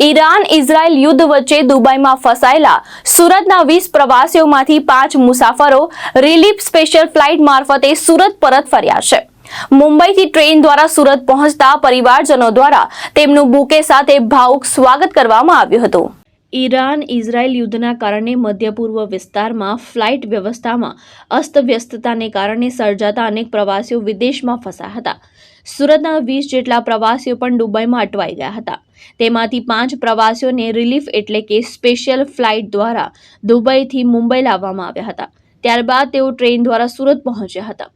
Iran Israel યુદ્ધ વચ્ચે દુબઈમાં ફસાયેલા સુરતના 20 પ્રવાસીઓમાંથી 5 મુસાફરો રિલીફ સ્પેશિયલ ફ્લાઇટ મારફતે સુરત પરત ફર્યા છે। મુંબઈથી ટ્રેન દ્વારા સુરત પહોંચતા પરિવારજનો દ્વારા તેમનું બુકે સાથે ભાવુક સ્વાગત કરવામાં આવ્યું હતું। ઈરાન ઇઝરાયલ યુદ્ધના કારણે મધ્ય પૂર્વ વિસ્તારમાં ફ્લાઇટ વ્યવસ્થામાં અસ્તવ્યસ્તતાને કારણે સર્જાતા અનેક પ્રવાસીઓ વિદેશમાં ફસાયા હતા। સુરતના 20 જેટલા પ્રવાસીઓ પણ દુબઈમાં અટવાઈ ગયા હતા। તેમાંથી 5 પ્રવાસીઓને રિલીફ એટલે કે સ્પેશિયલ ફ્લાઇટ દ્વારા દુબઈથી મુંબઈ લાવવામાં આવ્યા હતા। ત્યારબાદ તેઓ ટ્રેન દ્વારા સુરત પહોંચ્યા હતા।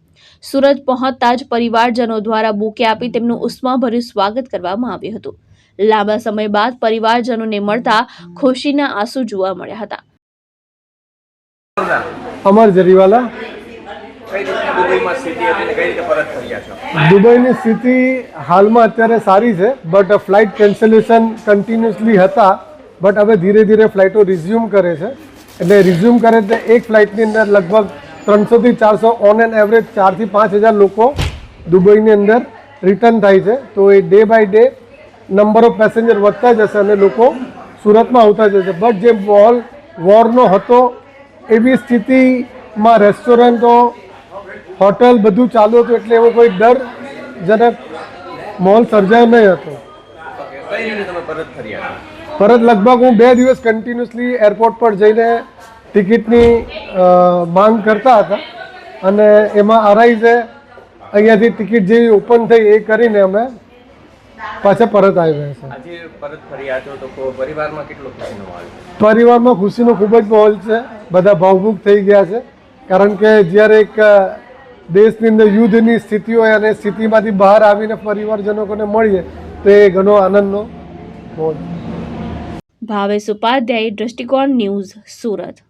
સુરત પહોંચતા જ પરિવારજનો દ્વારા બુકે આપી તેમનું ઉષ્માભર્યું સ્વાગત કરવામાં આવ્યું હતું। લાંબા સમય બાદ પરિવારજનોને મળતા ખુશીના આંસુ જોવા મળ્યા હતા। અમર જરીવાલા। દુબઈની સ્થિતિ હાલમાં અત્યારે સારી છે, બટ ફ્લાઇટ કેન્સલેશન કન્ટિન્યુઅસલી હતા, બટ હવે ધીરે ધીરે ફ્લાઇટો રિઝ્યુમ કરે છે। એટલે રિઝ્યુમ કરે તો એક ફ્લાઇટની અંદર લગભગ 300 થી 400 ઓન એન એવરેજ 4 થી 5,000 લોકો દુબઈની અંદર રિટર્ન થાય છે। તો એ day by day number of passenger વધતા જશે અને લોકો સુરતમાં આવતા જશે। બટ જે માહોલ વોરનો હતો એવી સ્થિતિમાં રેસ્ટોરન્ટો, હોટલ બધું ચાલુ હતું, એટલે એવો કોઈ ડરજનક માહોલ સર્જાયો નહીં હતો। પરત લગભગ હું 2 દિવસ કન્ટિન્યુઅસલી એરપોર્ટ પર જઈને ટિકિટની માંગ કરતા હતા અને એમાં અરાઈઝે અહીંયાથી ટિકિટ જેવી ઓપન થઈ એ કરીને અમે પાછા પરત આવ્યા છે। પરિવારમાં ખુશીનો ખૂબ જ માહોલ છે, બધા ભાવુક થઈ ગયા છે, કારણ કે જ્યારે એક દેશની અંદર યુદ્ધની સ્થિતિ હોય અને સ્થિતિમાંથી બહાર આવીને પરિવારજનોને મળીએ તો એ ઘણો આનંદનો માહોલ। ભાવેશ ઉપાધ્યાય, દ્રષ્ટિકોણ ન્યૂઝ, સુરત।